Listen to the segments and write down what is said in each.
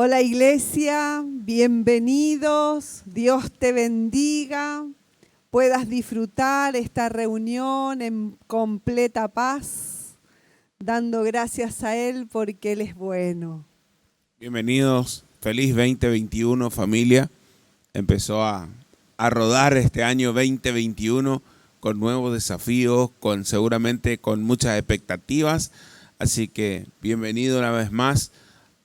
Hola iglesia, bienvenidos, Dios te bendiga, puedas disfrutar esta reunión en completa paz, dando gracias a Él porque Él es bueno. Bienvenidos, feliz 2021 familia. Empezó a rodar este año 2021 con nuevos desafíos, seguramente con muchas expectativas, así que bienvenido una vez más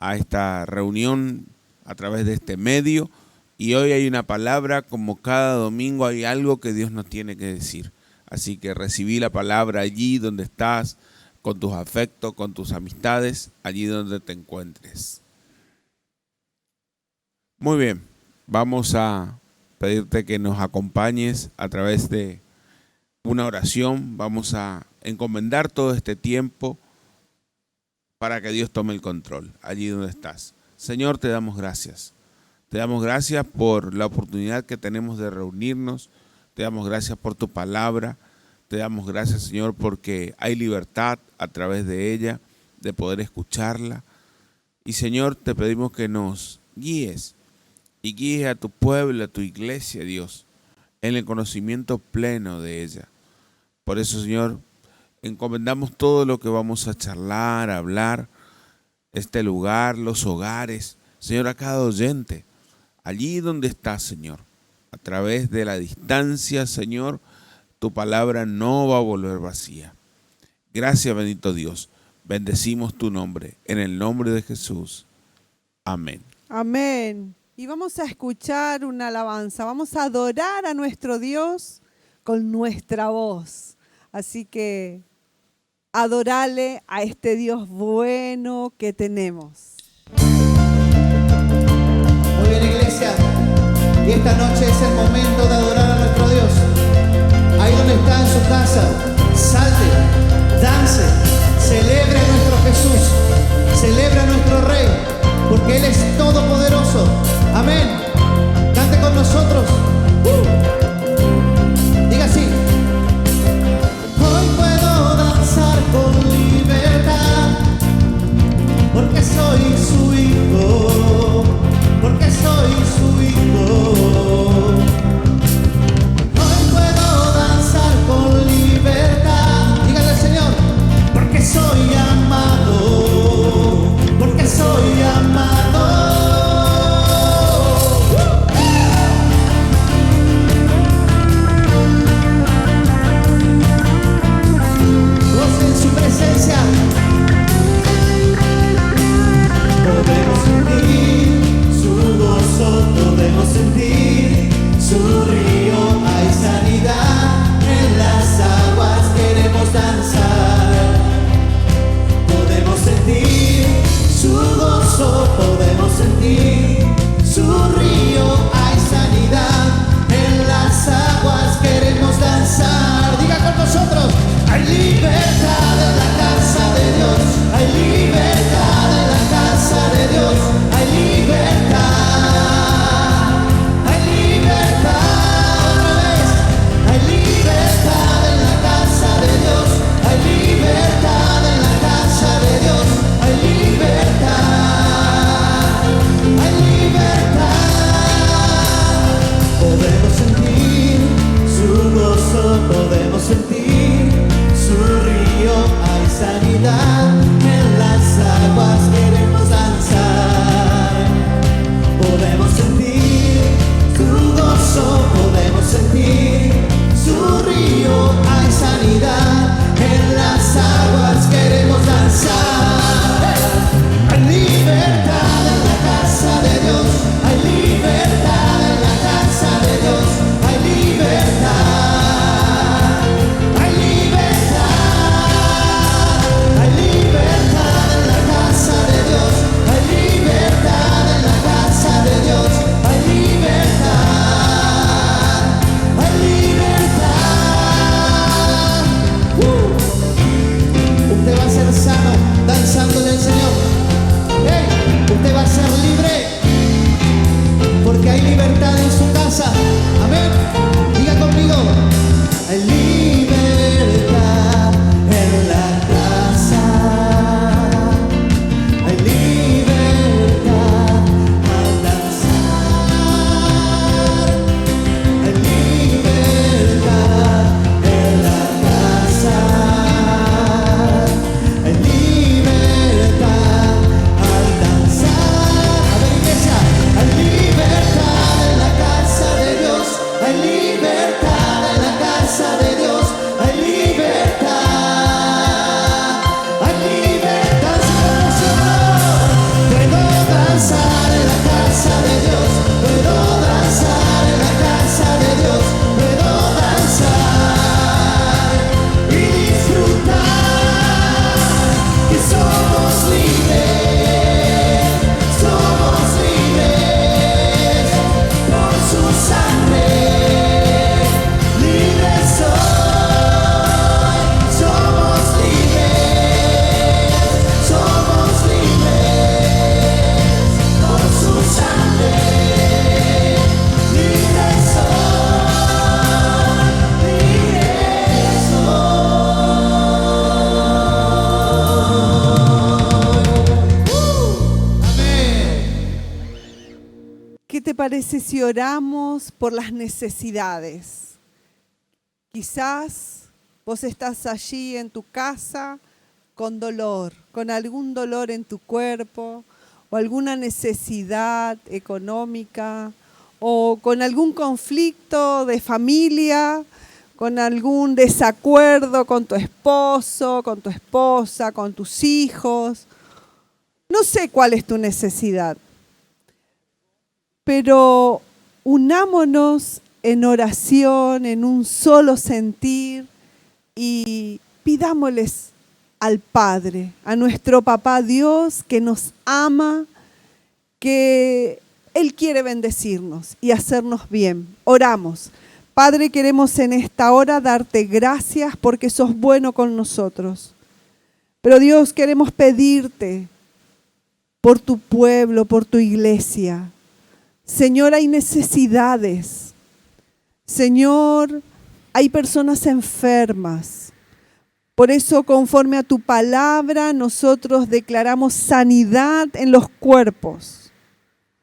a esta reunión a través de este medio. Y hoy hay una palabra, como cada domingo hay algo que Dios nos tiene que decir. Así que recibí la palabra allí donde estás, con tus afectos, con tus amistades, allí donde te encuentres. Muy bien, vamos a pedirte que nos acompañes a través de una oración. Vamos a encomendar todo este tiempo para que Dios tome el control, allí donde estás. Señor, te damos gracias. Te damos gracias por la oportunidad que tenemos de reunirnos. Te damos gracias por tu palabra. Te damos gracias, Señor, porque hay libertad a través de ella, de poder escucharla. Y, Señor, te pedimos que nos guíes y guíes a tu pueblo, a tu iglesia, Dios, en el conocimiento pleno de ella. Por eso, Señor, encomendamos todo lo que vamos a charlar, a hablar, este lugar, los hogares, Señor, a cada oyente, allí donde estás, Señor, a través de la distancia, Señor, tu palabra no va a volver vacía. Gracias, bendito Dios. Bendecimos tu nombre, en el nombre de Jesús. Amén. Amén. Y vamos a escuchar una alabanza, vamos a adorar a nuestro Dios con nuestra voz. Así que adorale a este Dios bueno que tenemos. Muy bien, iglesia, y esta noche es el momento de adorar a nuestro Dios. Ahí donde está en su casa, salte, dance, celebre a nuestro Jesús, celebre a nuestro Rey, porque Él es todopoderoso. Amén. Cante con nosotros. Diga así. Hoy puedo danzar con libertad, porque soy su hijo, porque soy su hijo. Hoy puedo danzar con libertad, dígale al Señor, porque soy amado, porque soy amado. Goce en su presencia. parece si oramos por las necesidades? Quizás vos estás allí en tu casa con dolor, con algún dolor en tu cuerpo o alguna necesidad económica o con algún conflicto de familia, con algún desacuerdo con tu esposo, con tu esposa, con tus hijos. No sé cuál es tu necesidad, pero unámonos en oración, en un solo sentir y pidámosles al Padre, a nuestro Papá Dios que nos ama, que Él quiere bendecirnos y hacernos bien. Oramos. Padre, queremos en esta hora darte gracias porque sos bueno con nosotros. Pero Dios, queremos pedirte por tu pueblo, por tu iglesia. Señor, hay necesidades. Señor, hay personas enfermas. Por eso, conforme a tu palabra, nosotros declaramos sanidad en los cuerpos.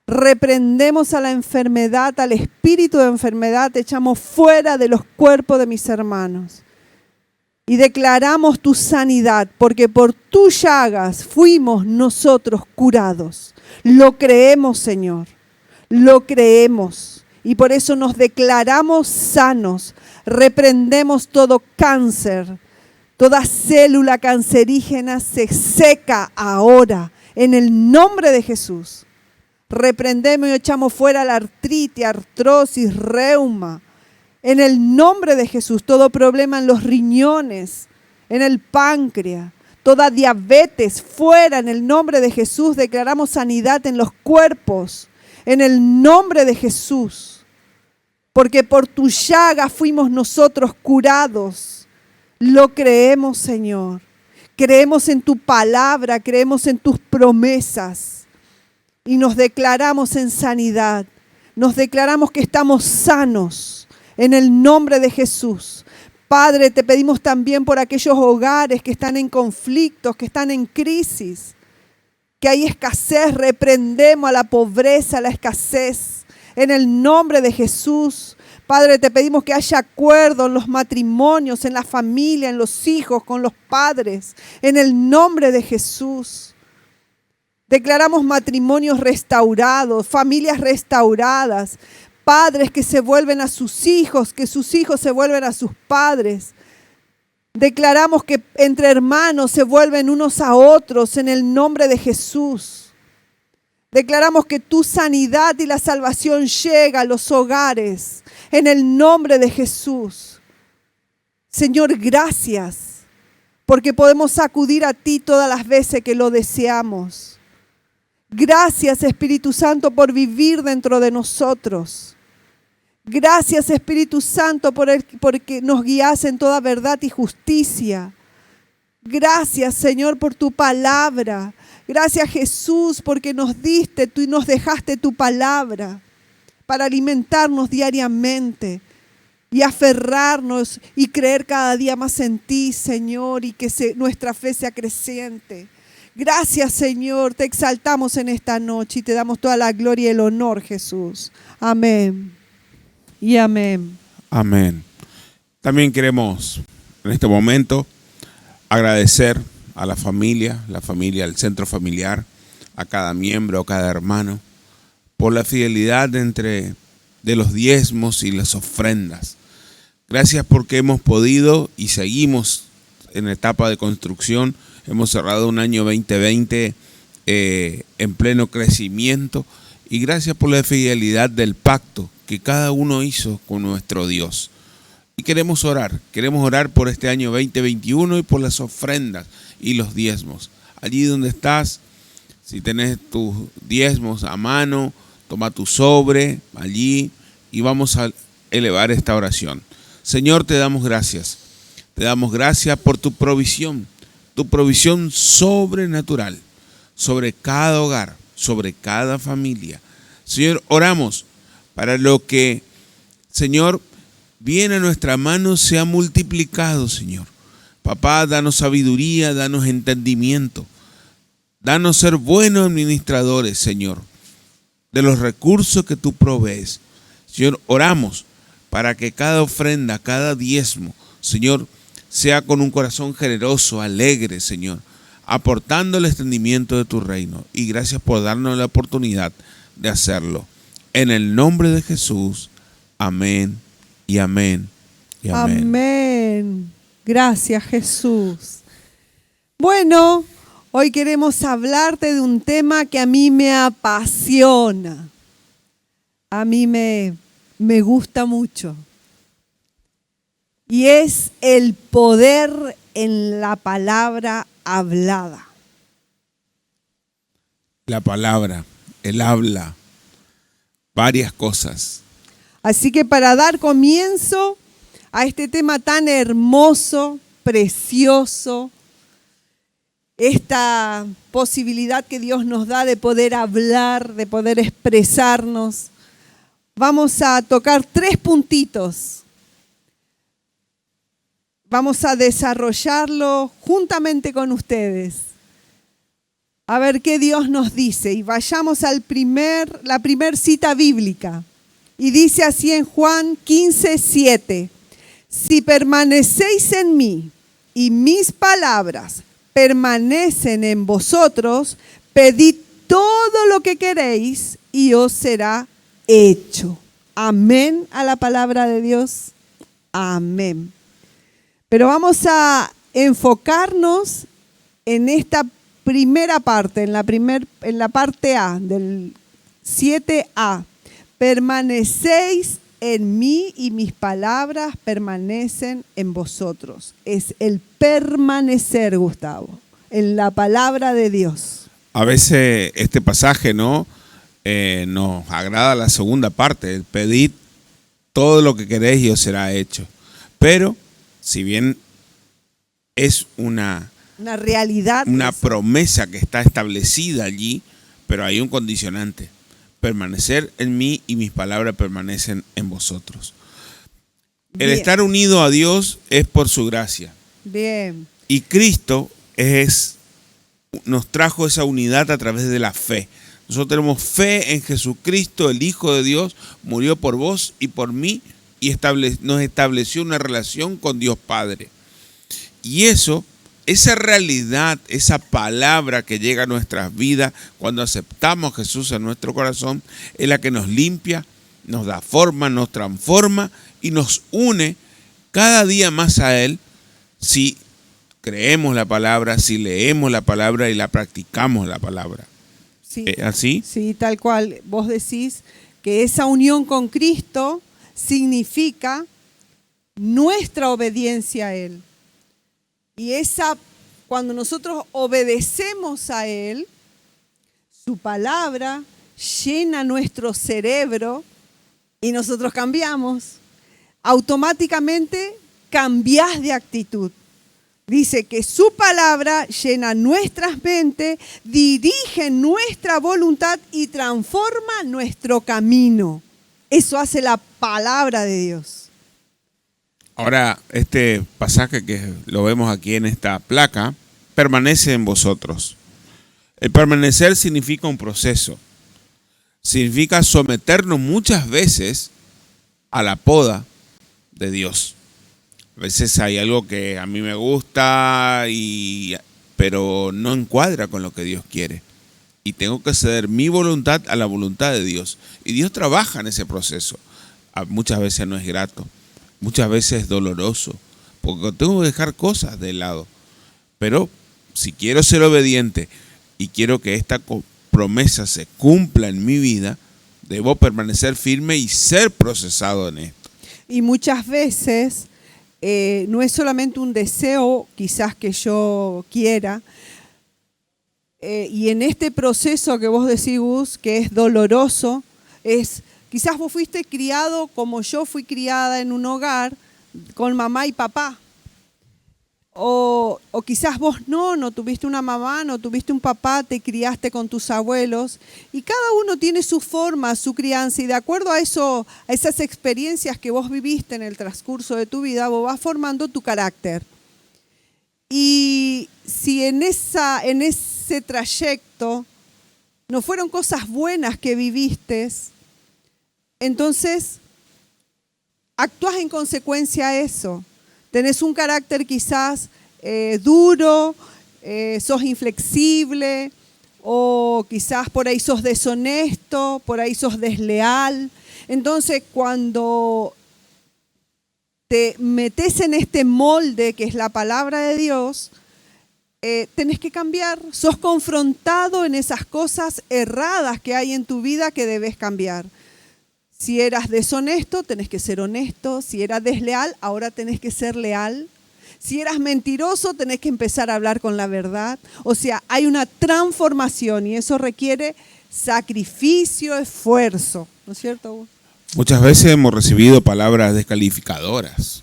Reprendemos a la enfermedad, al espíritu de enfermedad, echamos fuera de los cuerpos de mis hermanos. Y declaramos tu sanidad, porque por tus llagas fuimos nosotros curados. Lo creemos, Señor, lo creemos. Y por eso nos declaramos sanos, reprendemos todo cáncer, toda célula cancerígena se seca ahora, en el nombre de Jesús. Reprendemos y echamos fuera la artritis, artrosis, reuma. En el nombre de Jesús, todo problema en los riñones, en el páncreas, toda diabetes, fuera en el nombre de Jesús. Declaramos sanidad en los cuerpos, en el nombre de Jesús. Porque por tu llaga fuimos nosotros curados. Lo creemos, Señor. Creemos en tu palabra, creemos en tus promesas. Y nos declaramos en sanidad. Nos declaramos que estamos sanos en el nombre de Jesús. Padre, te pedimos también por aquellos hogares que están en conflictos, que están en crisis, que hay escasez. Reprendemos a la pobreza, a la escasez, en el nombre de Jesús. Padre, te pedimos que haya acuerdo en los matrimonios, en la familia, en los hijos, con los padres, en el nombre de Jesús. Declaramos matrimonios restaurados, familias restauradas, padres que se vuelven a sus hijos, que sus hijos se vuelven a sus padres. Declaramos que entre hermanos se vuelven unos a otros en el nombre de Jesús. Declaramos que tu sanidad y la salvación llega a los hogares en el nombre de Jesús. Señor, gracias, porque podemos acudir a ti todas las veces que lo deseamos. Gracias, Espíritu Santo, por vivir dentro de nosotros. Gracias, Espíritu Santo, porque nos guías en toda verdad y justicia. Gracias, Señor, por tu palabra. Gracias, Jesús, porque nos diste, tú nos dejaste tu palabra para alimentarnos diariamente y aferrarnos y creer cada día más en ti, Señor, y que nuestra fe sea creciente. Gracias, Señor, te exaltamos en esta noche y te damos toda la gloria y el honor, Jesús. Amén y amén. Amén. También queremos en este momento agradecer a la familia, al centro familiar, a cada miembro, a cada hermano, por la fidelidad de los diezmos y las ofrendas. Gracias porque hemos podido y seguimos en etapa de construcción. Hemos cerrado un año 2020 en pleno crecimiento y gracias por la fidelidad del pacto que cada uno hizo con nuestro Dios. Y queremos orar por este año 2021 y por las ofrendas y los diezmos. Allí donde estás, si tenés tus diezmos a mano, toma tu sobre allí y vamos a elevar esta oración. Señor, te damos gracias. Te damos gracias por tu provisión sobrenatural sobre cada hogar, sobre cada familia. Señor, oramos para lo que, Señor, viene a nuestra mano sea multiplicado, Señor. Papá, danos sabiduría, danos entendimiento. Danos ser buenos administradores, Señor. de los recursos que tú provees. Señor, oramos para que cada ofrenda, cada diezmo, Señor, sea con un corazón generoso, alegre, Señor, aportando el extendimiento de tu reino. Y gracias por darnos la oportunidad de hacerlo. En el nombre de Jesús, amén y amén y amén. Amén. Gracias, Jesús. Bueno, hoy queremos hablarte de un tema que a mí me apasiona. A mí me gusta mucho. Y es el poder en la palabra hablada. La palabra, el habla, varias cosas. Así que para dar comienzo a este tema tan hermoso, precioso, esta posibilidad que Dios nos da de poder hablar, de poder expresarnos, vamos a tocar 3 puntitos. Vamos a desarrollarlo juntamente con ustedes. A ver qué Dios nos dice. Y vayamos a la primer cita bíblica. Y dice así en Juan 15:7. Si permanecéis en mí y mis palabras permanecen en vosotros, pedid todo lo que queréis y os será hecho. Amén a la palabra de Dios. Amén. Pero vamos a enfocarnos en esta primera parte, en la parte A, del 7A. Permanecéis en mí y mis palabras permanecen en vosotros. Es el permanecer, Gustavo, en la palabra de Dios. A veces este pasaje, ¿no? Nos agrada la segunda parte, pedid todo lo que queréis y os será hecho. Pero, si bien es una realidad, una promesa que está establecida allí, pero hay un condicionante: permanecer en mí y mis palabras permanecen en vosotros. Bien. El estar unido a Dios es por su gracia. Bien. Y Cristo nos trajo esa unidad a través de la fe. Nosotros tenemos fe en Jesucristo, el Hijo de Dios, murió por vos y por mí y nos estableció una relación con Dios Padre. Y esa realidad, esa palabra que llega a nuestras vidas cuando aceptamos a Jesús en nuestro corazón, es la que nos limpia, nos da forma, nos transforma y nos une cada día más a Él si creemos la palabra, si leemos la palabra y la practicamos la palabra. Sí, ¿Así? Sí, tal cual. Vos decís que esa unión con Cristo significa nuestra obediencia a Él. Y cuando nosotros obedecemos a Él, su palabra llena nuestro cerebro y nosotros cambiamos. Automáticamente cambiás de actitud. Dice que su palabra llena nuestras mentes, dirige nuestra voluntad y transforma nuestro camino. Eso hace la palabra de Dios. Ahora, este pasaje que lo vemos aquí en esta placa, permanece en vosotros. El permanecer significa un proceso. Significa someternos muchas veces a la poda de Dios. A veces hay algo que a mí me gusta, pero no encuadra con lo que Dios quiere. Y tengo que ceder mi voluntad a la voluntad de Dios. Y Dios trabaja en ese proceso. Muchas veces no es grato, muchas veces es doloroso, porque tengo que dejar cosas de lado. Pero si quiero ser obediente y quiero que esta promesa se cumpla en mi vida, debo permanecer firme y ser procesado en esto. Y muchas veces no es solamente un deseo quizás que yo quiera, y en este proceso que vos decís, Gus, que es doloroso, quizás vos fuiste criado como yo fui criada en un hogar con mamá y papá. O quizás vos no tuviste una mamá, no tuviste un papá, te criaste con tus abuelos. Y cada uno tiene su forma, su crianza. Y de acuerdo a esas experiencias que vos viviste en el transcurso de tu vida, vos vas formando tu carácter. Y si en ese trayecto no fueron cosas buenas que viviste, entonces actúas en consecuencia a eso. Tenés un carácter quizás duro, sos inflexible, o quizás por ahí sos deshonesto, por ahí sos desleal. Entonces, cuando te metes en este molde que es la palabra de Dios, tenés que cambiar. Sos confrontado en esas cosas erradas que hay en tu vida que debes cambiar. Si eras deshonesto, tenés que ser honesto. Si eras desleal, ahora tenés que ser leal. Si eras mentiroso, tenés que empezar a hablar con la verdad. O sea, hay una transformación y eso requiere sacrificio, esfuerzo. ¿No es cierto, Gus? Muchas veces hemos recibido palabras descalificadoras.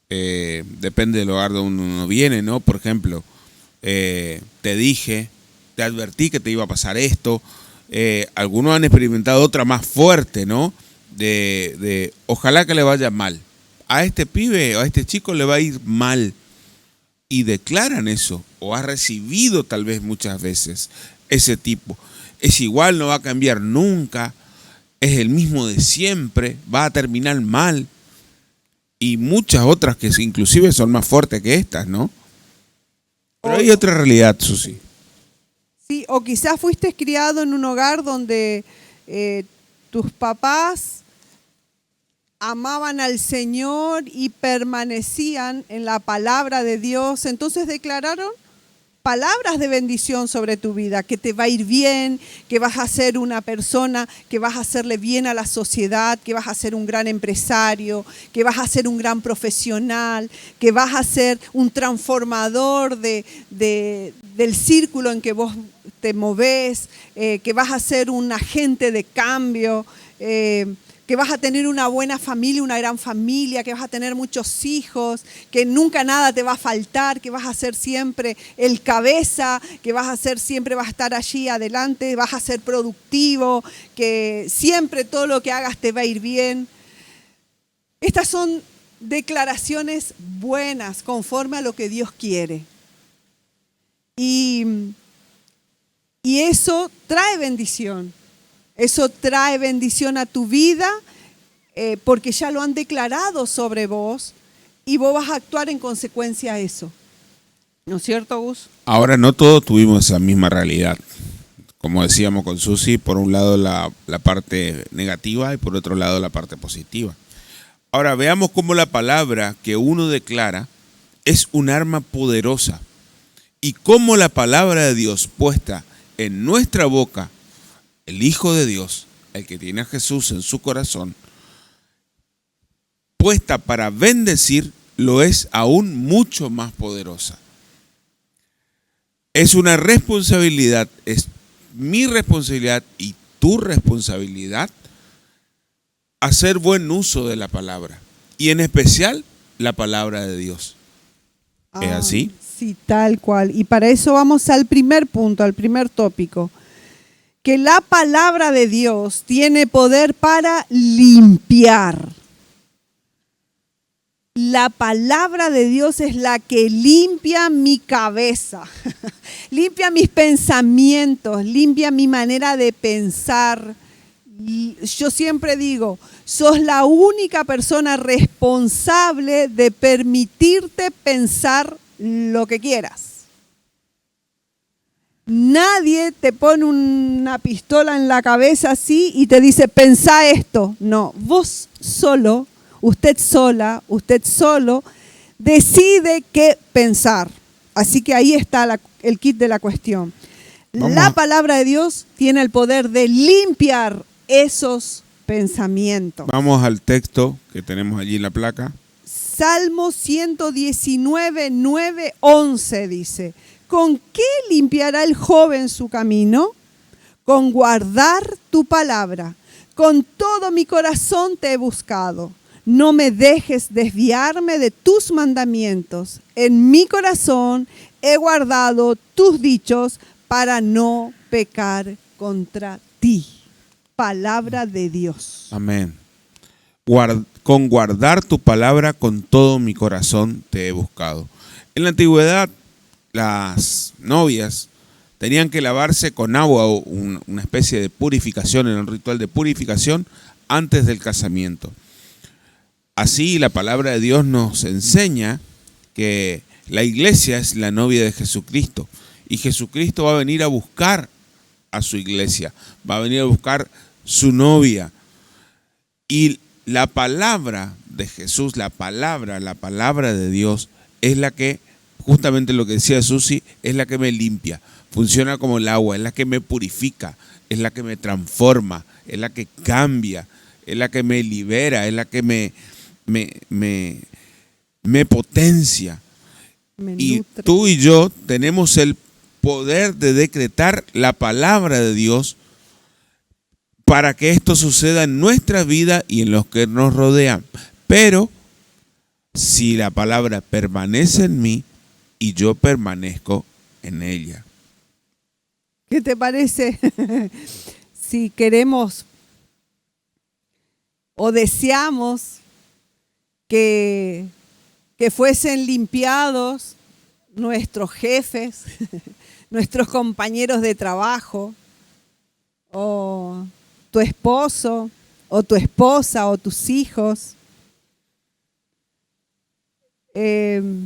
Depende del lugar donde uno viene, ¿no? Por ejemplo, te dije, te advertí que te iba a pasar esto. Algunos han experimentado otra más fuerte, ¿no? De ojalá que le vaya mal. A este pibe o a este chico le va a ir mal. Y declaran eso. O has recibido tal vez muchas veces ese tipo. Es igual, no va a cambiar nunca. Es el mismo de siempre. Va a terminar mal. Y muchas otras que inclusive son más fuertes que estas, ¿no? Pero hay otra realidad, Susi. Sí, o quizás fuiste criado en un hogar donde tus papás amaban al Señor y permanecían en la palabra de Dios. Entonces declararon palabras de bendición sobre tu vida, que te va a ir bien, que vas a ser una persona, que vas a hacerle bien a la sociedad, que vas a ser un gran empresario, que vas a ser un gran profesional, que vas a ser un transformador del círculo en que vos te movés, que vas a ser un agente de cambio, que vas a tener una buena familia, una gran familia, que vas a tener muchos hijos, que nunca nada te va a faltar, que vas a ser siempre el cabeza, que vas a ser siempre vas a estar allí adelante, vas a ser productivo, que siempre todo lo que hagas te va a ir bien. Estas son declaraciones buenas, conforme a lo que Dios quiere. Y eso trae bendición. Eso trae bendición a tu vida porque ya lo han declarado sobre vos y vos vas a actuar en consecuencia a eso. ¿No es cierto, Gus? Ahora, no todos tuvimos esa misma realidad. Como decíamos con Susi, por un lado la parte negativa y por otro lado la parte positiva. Ahora, veamos cómo la palabra que uno declara es un arma poderosa y cómo la palabra de Dios puesta en nuestra boca, el Hijo de Dios, el que tiene a Jesús en su corazón, puesta para bendecir, lo es aún mucho más poderosa. Es una responsabilidad, es mi responsabilidad y tu responsabilidad hacer buen uso de la palabra. Y en especial la palabra de Dios. ¿Es así? Sí, tal cual. Y para eso vamos al primer punto, al primer tópico. Que la palabra de Dios tiene poder para limpiar. La palabra de Dios es la que limpia mi cabeza, limpia mis pensamientos, limpia mi manera de pensar. Yo siempre digo, sos la única persona responsable de permitirte pensar lo que quieras. Nadie te pone una pistola en la cabeza así y te dice, pensá esto. No, vos solo, usted sola, usted solo, decide qué pensar. Así que ahí está el kit de la cuestión. La palabra de Dios tiene el poder de limpiar esos pensamientos. Vamos al texto que tenemos allí en la placa. Salmo 119, 9, 11 dice, ¿con qué limpiará el joven su camino? Con guardar tu palabra. Con todo mi corazón te he buscado. No me dejes desviarme de tus mandamientos. En mi corazón he guardado tus dichos para no pecar contra ti. Palabra de Dios. Amén. Con guardar tu palabra con todo mi corazón te he buscado. En la antigüedad, las novias tenían que lavarse con agua o una especie de purificación, en un ritual de purificación antes del casamiento. Así la palabra de Dios nos enseña que la iglesia es la novia de Jesucristo y Jesucristo va a venir a buscar a su iglesia, va a venir a buscar su novia. Y la palabra de Jesús, la palabra de Dios es la que, justamente lo que decía Susi, es la que me limpia, funciona como el agua, es la que me purifica, es la que me transforma, es la que cambia, es la que me libera, es la que me potencia. Y tú y yo tenemos el poder de decretar la palabra de Dios para que esto suceda en nuestra vida y en los que nos rodean. Pero si la palabra permanece en mí y yo permanezco en ella. ¿Qué te parece si queremos o deseamos que fuesen limpiados nuestros jefes, nuestros compañeros de trabajo, o tu esposo, o tu esposa, o tus hijos? ¿Qué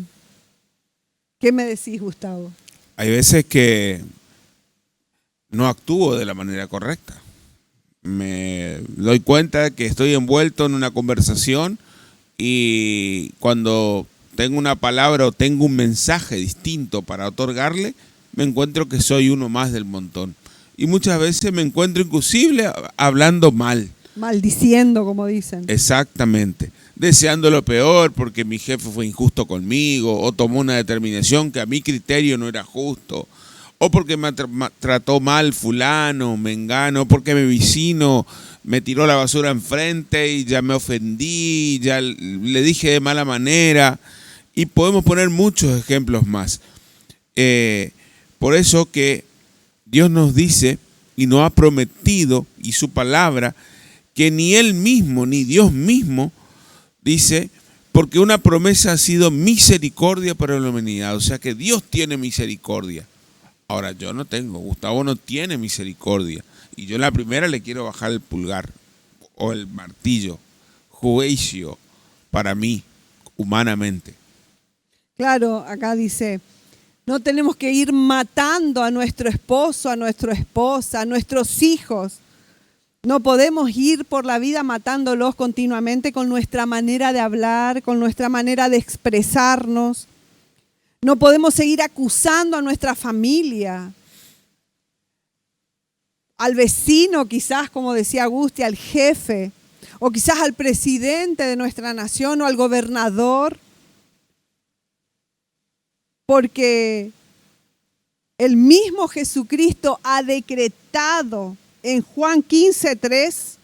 me decís, Gustavo? Hay veces que no actúo de la manera correcta. Me doy cuenta que estoy envuelto en una conversación y cuando tengo una palabra o tengo un mensaje distinto para otorgarle, me encuentro que soy uno más del montón. Y muchas veces me encuentro inclusive hablando mal. Maldiciendo, como dicen. Exactamente. Deseando lo peor porque mi jefe fue injusto conmigo o tomó una determinación que a mi criterio no era justo. O porque me trató mal fulano, mengano, porque mi vecino me tiró la basura enfrente y ya me ofendí, ya le dije de mala manera. Y podemos poner muchos ejemplos más. Por eso que Dios nos dice y nos ha prometido, y su palabra, que ni Él mismo, ni Dios mismo, dice, porque una promesa ha sido misericordia para la humanidad. O sea que Dios tiene misericordia. Ahora, yo no tengo, Gustavo no tiene misericordia. Y yo en la primera le quiero bajar el pulgar o el martillo, juicio para mí, humanamente. Claro, acá dice, no tenemos que ir matando a nuestro esposo, a nuestra esposa, a nuestros hijos. No podemos ir por la vida matándolos continuamente con nuestra manera de hablar, con nuestra manera de expresarnos. No podemos seguir acusando a nuestra familia, al vecino quizás, como decía Agusti, al jefe, o quizás al presidente de nuestra nación o al gobernador, porque el mismo Jesucristo ha decretado en Juan 15:3,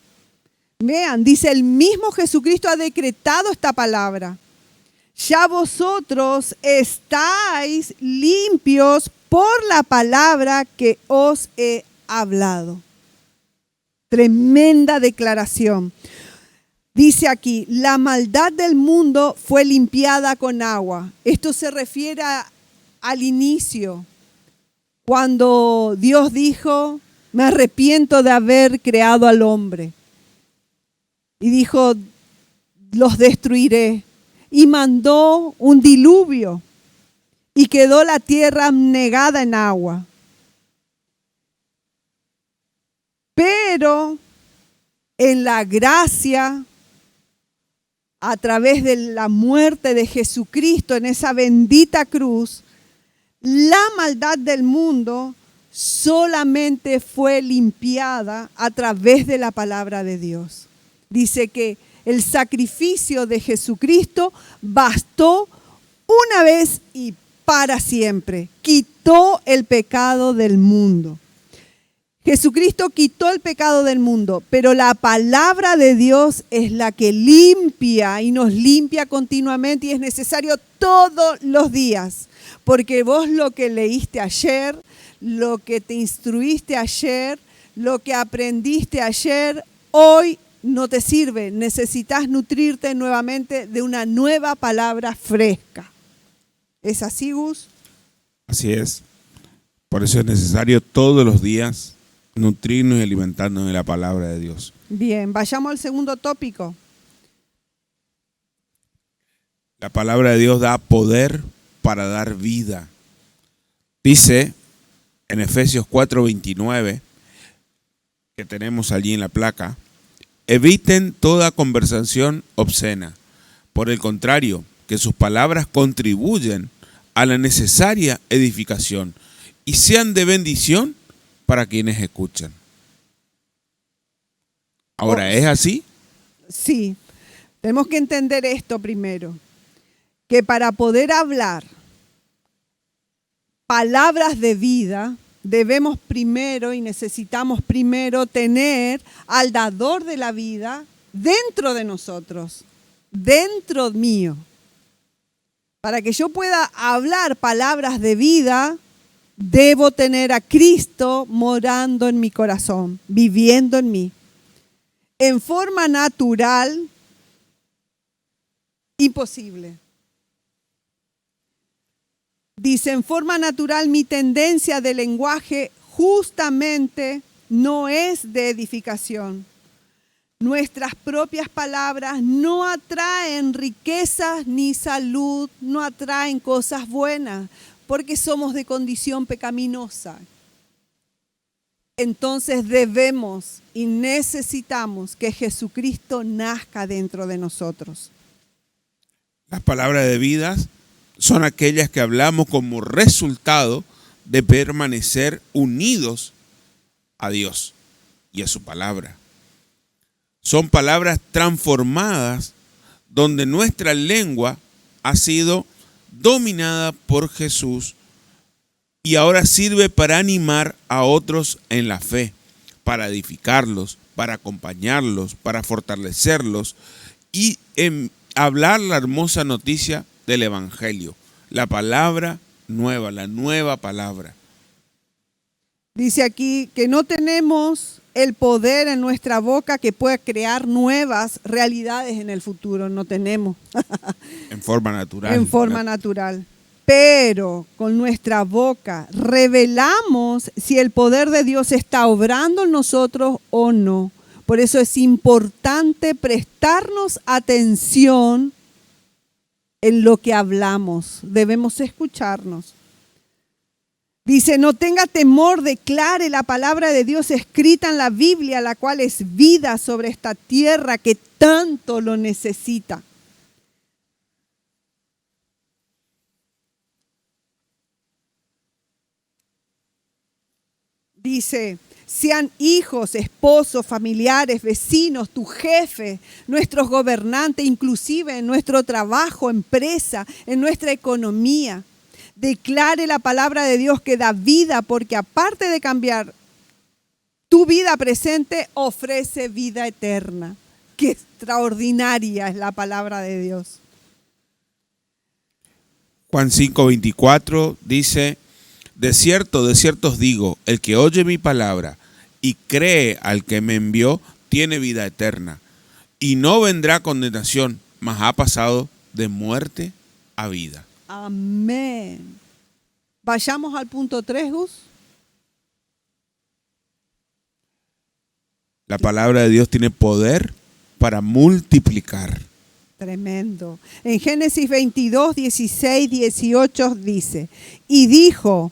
vean, dice, el mismo Jesucristo ha decretado esta palabra. Ya vosotros estáis limpios por la palabra que os he hablado. Tremenda declaración. Dice aquí, la maldad del mundo fue limpiada con agua. Esto se refiere al inicio, cuando Dios dijo, me arrepiento de haber creado al hombre. Y dijo, los destruiré. Y mandó un diluvio y quedó la tierra anegada en agua. Pero en la gracia, a través de la muerte de Jesucristo en esa bendita cruz, la maldad del mundo solamente fue limpiada a través de la palabra de Dios. Dice que el sacrificio de Jesucristo bastó una vez y para siempre. Quitó el pecado del mundo. Jesucristo quitó el pecado del mundo, pero la palabra de Dios es la que limpia y nos limpia continuamente y es necesario todos los días. Porque vos lo que leíste ayer, lo que te instruiste ayer, lo que aprendiste ayer, hoy no te sirve, necesitas nutrirte nuevamente de una nueva palabra fresca. ¿Es así, Gus? Así es. Por eso es necesario todos los días nutrirnos y alimentarnos de la palabra de Dios. Bien, vayamos al segundo tópico. La palabra de Dios da poder para dar vida. Dice en Efesios 4:29, que tenemos allí en la placa, eviten toda conversación obscena. Por el contrario, que sus palabras contribuyen a la necesaria edificación y sean de bendición para quienes escuchan. Ahora, ¿es así? Sí, tenemos que entender esto primero, que para poder hablar palabras de vida, debemos primero y necesitamos primero tener al dador de la vida dentro de nosotros, dentro mío. Para que yo pueda hablar palabras de vida, debo tener a Cristo morando en mi corazón, viviendo en mí. En forma natural, imposible. Dice, en forma natural mi tendencia de lenguaje justamente no es de edificación. Nuestras propias palabras no atraen riquezas ni salud, no atraen cosas buenas, porque somos de condición pecaminosa. Entonces debemos y necesitamos que Jesucristo nazca dentro de nosotros. Las palabras de vida son aquellas que hablamos como resultado de permanecer unidos a Dios y a su palabra. Son palabras transformadas donde nuestra lengua ha sido dominada por Jesús y ahora sirve para animar a otros en la fe, para edificarlos, para acompañarlos, para fortalecerlos y hablar la hermosa noticia del Evangelio, la palabra nueva, la nueva palabra. Dice aquí que no tenemos el poder en nuestra boca que pueda crear nuevas realidades en el futuro, no tenemos. En forma natural. En forma natural. Pero con nuestra boca revelamos si el poder de Dios está obrando en nosotros o no. Por eso es importante prestarnos atención en lo que hablamos. Debemos escucharnos. Dice, no tenga temor, declare la palabra de Dios escrita en la Biblia, la cual es vida sobre esta tierra que tanto lo necesita. Dice, sean hijos, esposos, familiares, vecinos, tu jefe, nuestros gobernantes, inclusive en nuestro trabajo, empresa, en nuestra economía. Declare la palabra de Dios que da vida, porque aparte de cambiar tu vida presente, ofrece vida eterna. Qué extraordinaria es la palabra de Dios. Juan 5:24 dice, de cierto os digo, el que oye mi palabra y cree al que me envió, tiene vida eterna, y no vendrá condenación, mas ha pasado de muerte a vida. Amén. Vayamos al punto 3, Gus. La palabra de Dios tiene poder para multiplicar. Tremendo. En Génesis 22, 16, 18 dice, y dijo,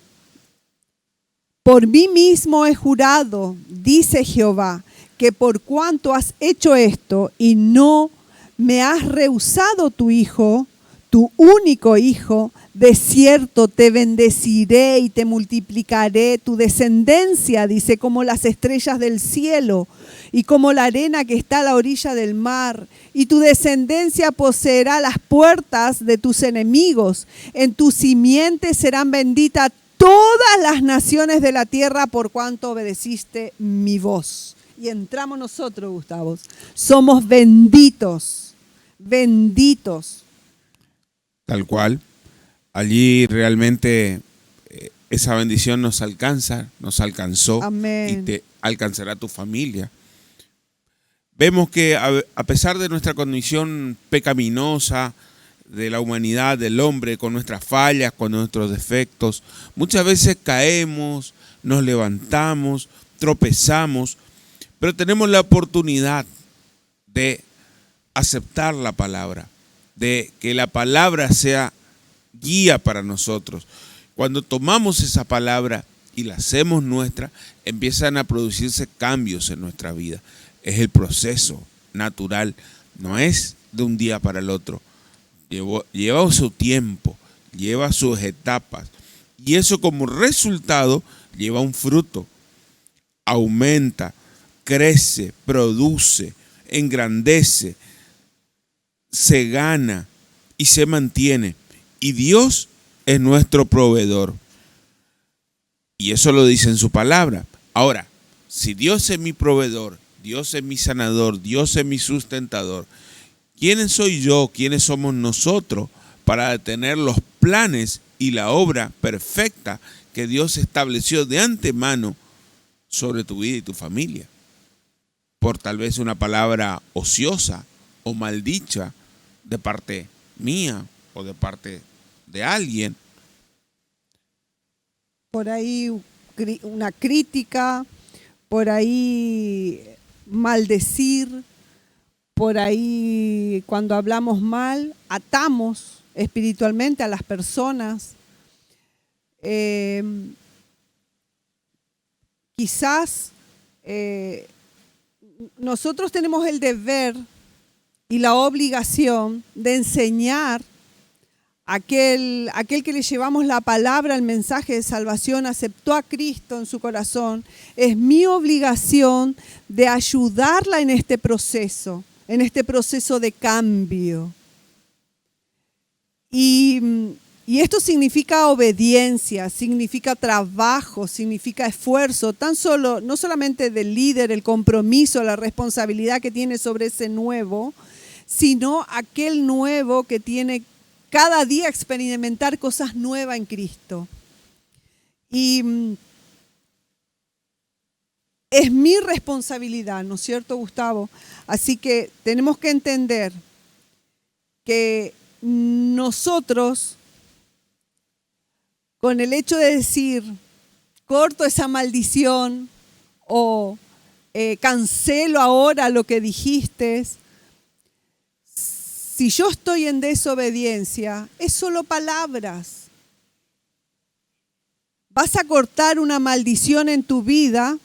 por mí mismo he jurado, dice Jehová, que por cuanto has hecho esto y no me has rehusado tu hijo, tu único hijo, de cierto te bendeciré y te multiplicaré tu descendencia, dice, como las estrellas del cielo y como la arena que está a la orilla del mar. Y tu descendencia poseerá las puertas de tus enemigos. En tu simiente serán benditas todas las naciones de la tierra por cuanto obedeciste mi voz. Y entramos nosotros, Gustavo. Somos benditos, benditos. Tal cual. Allí realmente esa bendición nos alcanza, nos alcanzó. Amén. Y te alcanzará tu familia. Vemos que a pesar de nuestra condición pecaminosa, de la humanidad, del hombre, con nuestras fallas, con nuestros defectos. Muchas veces caemos, nos levantamos, tropezamos, pero tenemos la oportunidad de aceptar la palabra, de que la palabra sea guía para nosotros. Cuando tomamos esa palabra y la hacemos nuestra, empiezan a producirse cambios en nuestra vida. Es el proceso natural, no es de un día para el otro. Lleva su tiempo, lleva sus etapas, y eso como resultado lleva un fruto. Aumenta, crece, produce, engrandece, se gana y se mantiene. Y Dios es nuestro proveedor. Y eso lo dice en su palabra. Ahora, si Dios es mi proveedor, Dios es mi sanador, Dios es mi sustentador, ¿quién soy yo? ¿Quiénes somos nosotros para detener los planes y la obra perfecta que Dios estableció de antemano sobre tu vida y tu familia? Por tal vez una palabra ociosa o maldicha de parte mía o de parte de alguien. Por ahí una crítica, por ahí maldecir, por ahí cuando hablamos mal, atamos espiritualmente a las personas. Quizás nosotros tenemos el deber y la obligación de enseñar a aquel que le llevamos la palabra, el mensaje de salvación, aceptó a Cristo en su corazón. Es mi obligación de ayudarla en este proceso de cambio. Y esto significa obediencia, significa trabajo, significa esfuerzo, no solamente del líder, el compromiso, la responsabilidad que tiene sobre ese nuevo, sino aquel nuevo que tiene cada día experimentar cosas nuevas en Cristo. Y es mi responsabilidad, ¿no es cierto, Gustavo? Así que tenemos que entender que nosotros, con el hecho de decir, corto esa maldición o cancelo ahora lo que dijiste, si yo estoy en desobediencia, es solo palabras. Vas a cortar una maldición en tu vida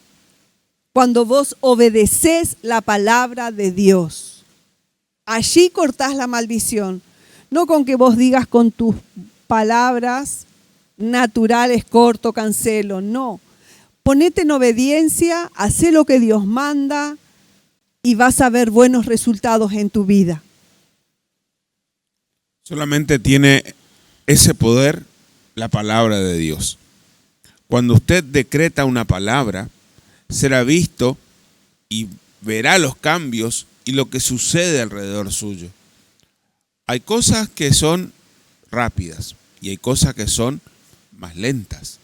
cuando vos obedeces la palabra de Dios. Allí cortás la maldición. No con que vos digas con tus palabras naturales, corto, cancelo. No. Ponete en obediencia, hacé lo que Dios manda y vas a ver buenos resultados en tu vida. Solamente tiene ese poder la palabra de Dios. Cuando usted decreta una palabra, será visto y verá los cambios y lo que sucede alrededor suyo. Hay cosas que son rápidas y hay cosas que son más lentas,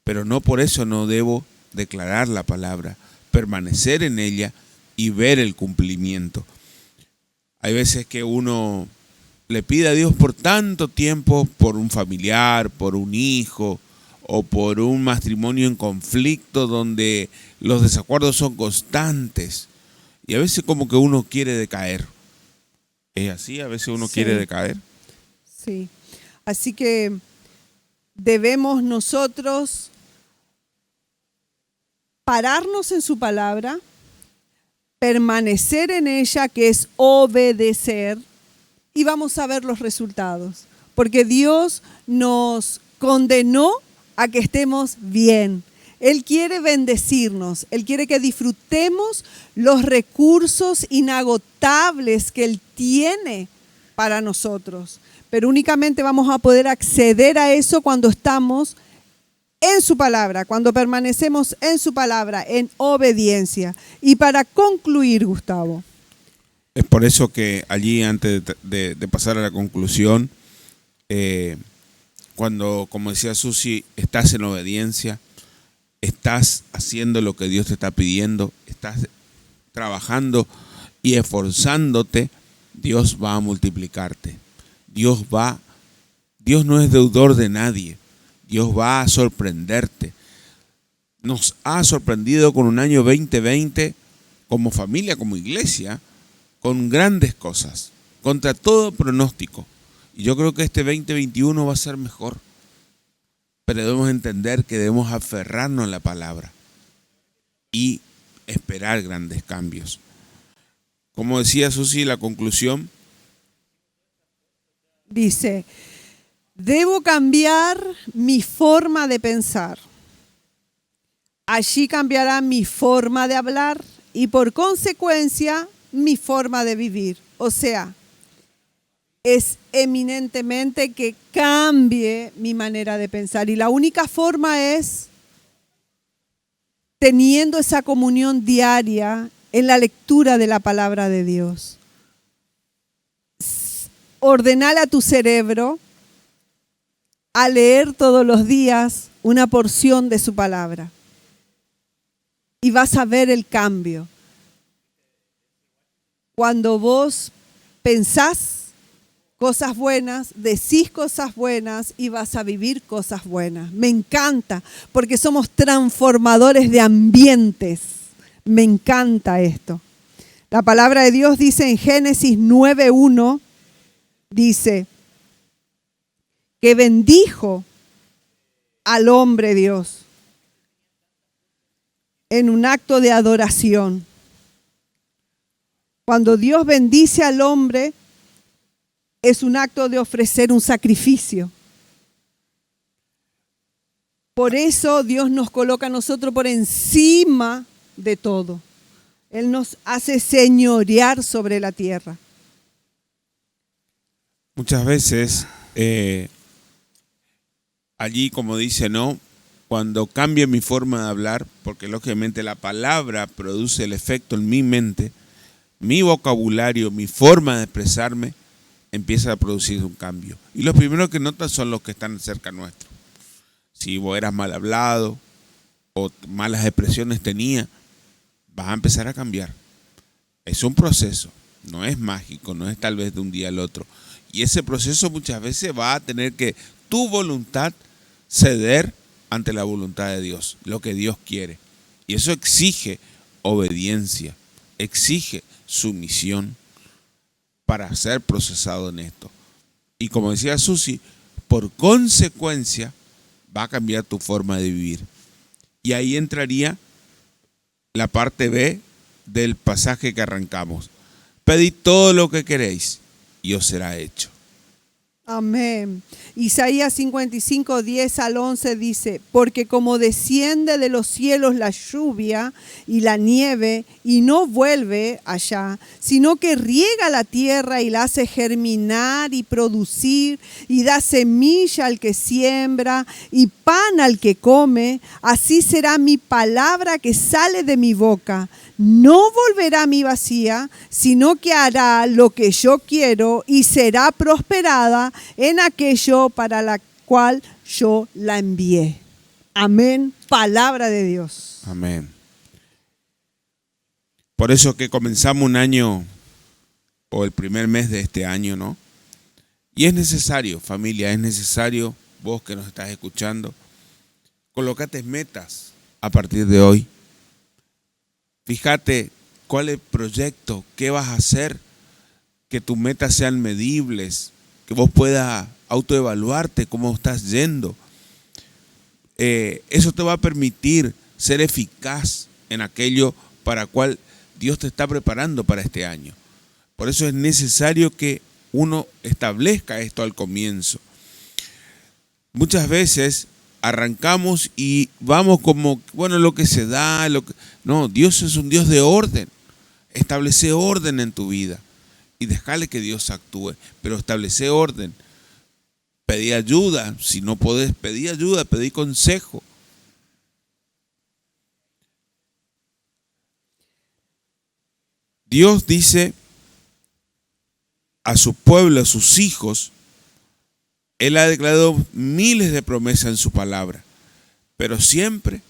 pero no por eso no debo declarar la palabra, permanecer en ella y ver el cumplimiento. Hay veces que uno le pide a Dios por tanto tiempo por un familiar, por un hijo o por un matrimonio en conflicto donde los desacuerdos son constantes y a veces como que uno quiere decaer. ¿Es así? A veces uno quiere decaer. Sí. Así que debemos nosotros pararnos en su palabra, permanecer en ella, que es obedecer, y vamos a ver los resultados. Porque Dios nos condenó a que estemos bien. Él quiere bendecirnos. Él quiere que disfrutemos los recursos inagotables que Él tiene para nosotros. Pero únicamente vamos a poder acceder a eso cuando estamos en su palabra, cuando permanecemos en su palabra, en obediencia. Y para concluir, Gustavo. Es por eso que allí, antes de pasar a la conclusión, cuando, como decía Susi, estás en obediencia, estás haciendo lo que Dios te está pidiendo, estás trabajando y esforzándote, Dios va a multiplicarte. Dios no es deudor de nadie. Dios va a sorprenderte. Nos ha sorprendido con un año 2020 como familia, como iglesia, con grandes cosas, contra todo pronóstico. Y yo creo que este 2021 va a ser mejor. Pero debemos entender que debemos aferrarnos a la palabra y esperar grandes cambios. Como decía Susi, la conclusión dice: debo cambiar mi forma de pensar. Allí cambiará mi forma de hablar y por consecuencia mi forma de vivir. O sea, es eminentemente que cambie mi manera de pensar. Y la única forma es teniendo esa comunión diaria en la lectura de la palabra de Dios. Ordenale a tu cerebro a leer todos los días una porción de su palabra. Y vas a ver el cambio. Cuando vos pensás cosas buenas, decís cosas buenas y vas a vivir cosas buenas. Me encanta, porque somos transformadores de ambientes. Me encanta esto. La palabra de Dios dice en Génesis 9:1, dice que bendijo al hombre Dios en un acto de adoración. Cuando Dios bendice al hombre, es un acto de ofrecer un sacrificio. Por eso Dios nos coloca a nosotros por encima de todo. Él nos hace señorear sobre la tierra. muchas veces allí, como dice, no, cuando cambie mi forma de hablar, porque lógicamente la palabra produce el efecto en mi mente, mi vocabulario, mi forma de expresarme, empieza a producir un cambio. Y los primeros que notan son los que están cerca nuestro. Si vos eras mal hablado o malas expresiones tenías, vas a empezar a cambiar. Es un proceso, no es mágico, no es tal vez de un día al otro. Y ese proceso muchas veces va a tener que tu voluntad ceder ante la voluntad de Dios, lo que Dios quiere. Y eso exige obediencia, exige sumisión para ser procesado en esto. Y como decía Susi, por consecuencia va a cambiar tu forma de vivir. Y ahí entraría la parte B del pasaje que arrancamos. Pedid todo lo que queréis y os será hecho. Amén. Isaías 55, 10 al 11 dice: porque como desciende de los cielos la lluvia y la nieve y no vuelve allá, sino que riega la tierra y la hace germinar y producir y da semilla al que siembra y pan al que come, así será mi palabra que sale de mi boca. No volverá a mí vacía, sino que hará lo que yo quiero y será prosperada en aquello para la cual yo la envié. Amén. Palabra de Dios. Amén. Por eso que comenzamos un año o el primer mes de este año, ¿no? Y es necesario, familia, es necesario, vos que nos estás escuchando, colocate metas a partir de hoy. Fíjate cuál es el proyecto, qué vas a hacer, que tus metas sean medibles, que vos puedas autoevaluarte cómo estás yendo. Eso te va a permitir ser eficaz en aquello para cual Dios te está preparando para este año. Por eso es necesario que uno establezca esto al comienzo. Muchas veces arrancamos y vamos como, bueno, lo que se da, no, Dios es un Dios de orden. Establece orden en tu vida y déjale que Dios actúe, pero establece orden. Pedí ayuda, si no podés pedir ayuda, pedí consejo. Dios dice a su pueblo, a sus hijos, Él ha declarado miles de promesas en su palabra, pero siempre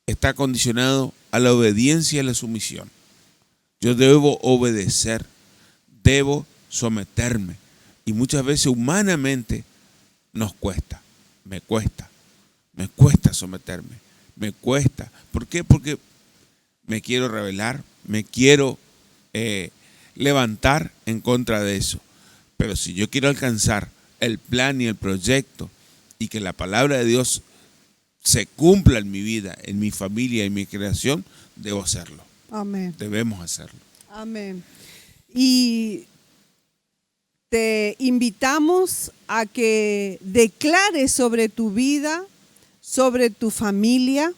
está condicionado a la obediencia y a la sumisión. Yo debo obedecer, debo someterme, Y muchas veces humanamente nos cuesta, me cuesta someterme, me cuesta. ¿Por qué? Porque me quiero rebelar, me quiero levantar en contra de eso. Pero si yo quiero alcanzar el plan y el proyecto y que la palabra de Dios se cumpla en mi vida, en mi familia, en mi creación, debo hacerlo. Amén. Debemos hacerlo. Amén. Y te invitamos a que declares sobre tu vida, sobre tu familia,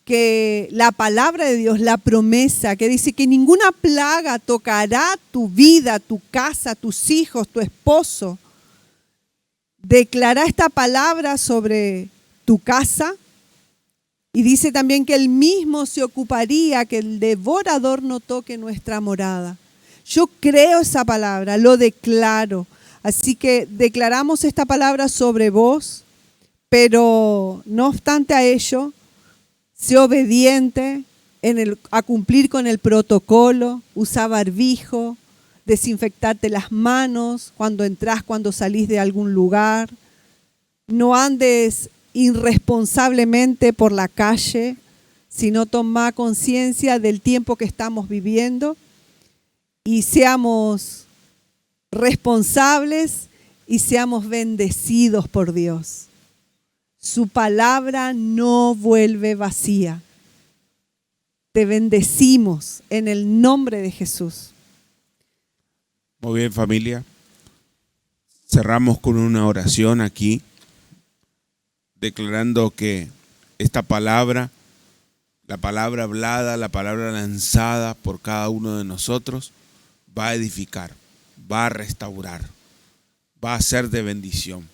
que la palabra de Dios, la promesa que dice que ninguna plaga tocará tu vida, tu casa, tus hijos, tu esposo. Declara esta palabra sobre tu casa y dice también que él mismo se ocuparía que el devorador no toque nuestra morada. Yo creo esa palabra, lo declaro. Así que declaramos esta palabra sobre vos, pero no obstante a ello, sé obediente a cumplir con el protocolo, usa barbijo, desinfectarte las manos cuando entras, cuando salís de algún lugar. No andes irresponsablemente por la calle, sino toma conciencia del tiempo que estamos viviendo y seamos responsables y seamos bendecidos por Dios. Su palabra no vuelve vacía. Te bendecimos en el nombre de Jesús. Muy bien, familia. Cerramos con una oración aquí, declarando que esta palabra, la palabra hablada, la palabra lanzada por cada uno de nosotros, va a edificar, va a restaurar, va a ser de bendición.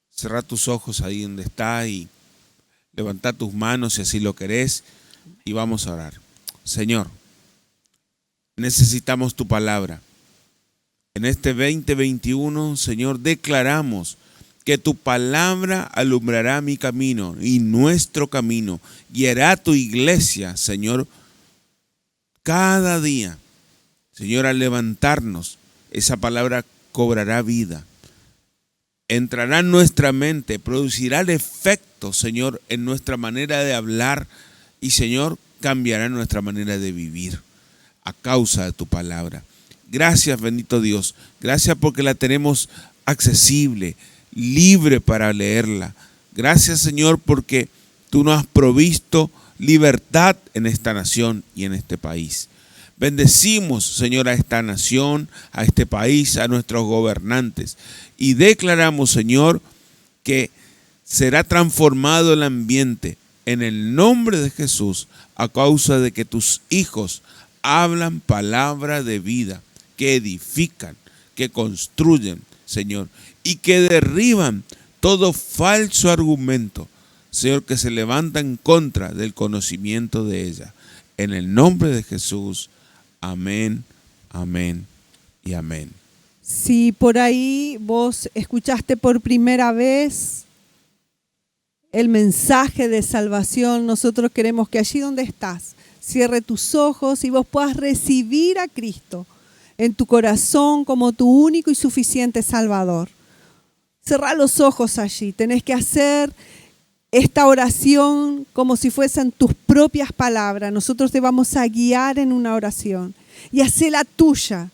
Cerrá tus ojos ahí donde estás y levantá tus manos si así lo querés y vamos a orar. Señor, necesitamos tu palabra. En este 2021, Señor, declaramos que tu palabra alumbrará mi camino y nuestro camino, guiará tu iglesia, Señor, cada día. Señor, al levantarnos, esa palabra cobrará vida. Entrará en nuestra mente, producirá el efecto, Señor, en nuestra manera de hablar y, Señor, cambiará nuestra manera de vivir a causa de tu palabra. Gracias, bendito Dios. Gracias porque la tenemos accesible, libre para leerla. Gracias, Señor, porque tú nos has provisto libertad en esta nación y en este país. Bendecimos, Señor, a esta nación, a este país, a nuestros gobernantes. Y declaramos, Señor, que será transformado el ambiente en el nombre de Jesús a causa de que tus hijos hablan palabra de vida, que edifican, que construyen, Señor, y que derriban todo falso argumento, Señor, que se levanta en contra del conocimiento de ella. En el nombre de Jesús. Amén, amén y amén. Si por ahí vos escuchaste por primera vez el mensaje de salvación, nosotros queremos que allí donde estás, cierre tus ojos y vos puedas recibir a Cristo en tu corazón como tu único y suficiente Salvador. Cerrá los ojos allí. Tenés que hacer esta oración como si fuesen tus propias palabras. Nosotros te vamos a guiar en una oración y hacela tuya.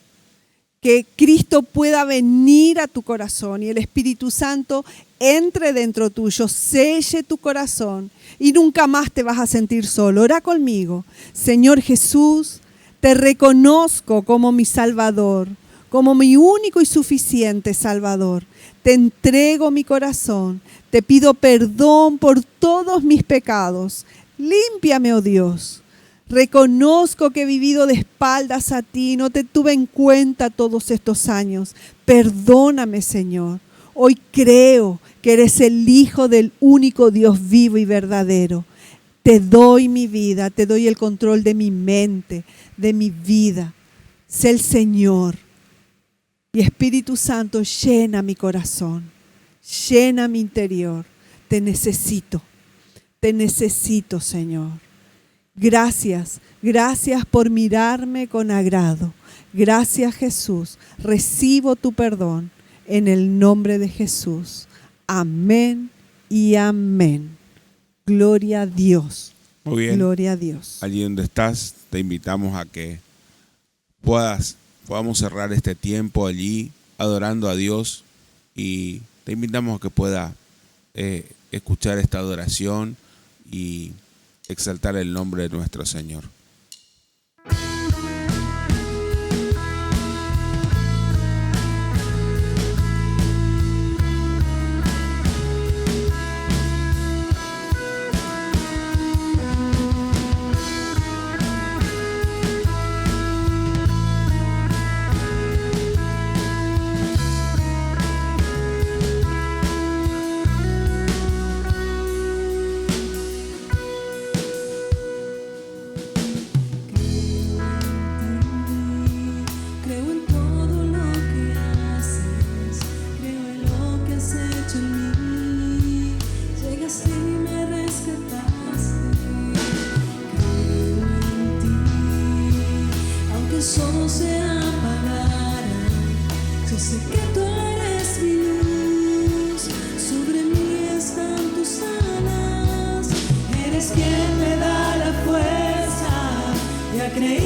Que Cristo pueda venir a tu corazón y el Espíritu Santo entre dentro tuyo, selle tu corazón y nunca más te vas a sentir solo. Ora conmigo. Señor Jesús, te reconozco como mi Salvador, como mi único y suficiente Salvador. Te entrego mi corazón, te pido perdón por todos mis pecados. Límpiame, oh Dios. Reconozco que he vivido de espaldas a ti, no te tuve en cuenta todos estos años. Perdóname, Señor. Hoy creo que eres el Hijo del único Dios vivo y verdadero. Te doy mi vida, te doy el control de mi mente, de mi vida. Sé el Señor. Y Espíritu Santo, llena mi corazón, llena mi interior. Te necesito, Señor. Gracias, gracias por mirarme con agrado. Gracias, Jesús. Recibo tu perdón. en el nombre de Jesús. Amén y amén. Gloria a Dios. Muy bien. Gloria a Dios. Allí donde estás, te invitamos a que podamos cerrar este tiempo allí adorando a Dios, y te invitamos a que pueda escuchar esta adoración y exaltar el nombre de nuestro Señor. Creo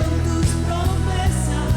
en tus promesas.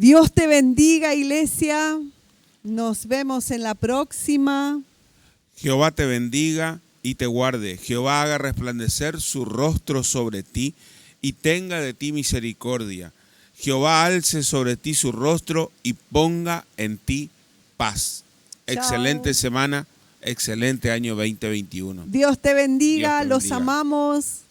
Dios te bendiga, iglesia. Nos vemos en la próxima. Jehová te bendiga y te guarde. Jehová haga resplandecer su rostro sobre ti y tenga de ti misericordia. Jehová alce sobre ti su rostro y ponga en ti paz. Chao. Excelente semana, excelente año 2021. Dios te bendiga, Dios te los bendiga. amamos.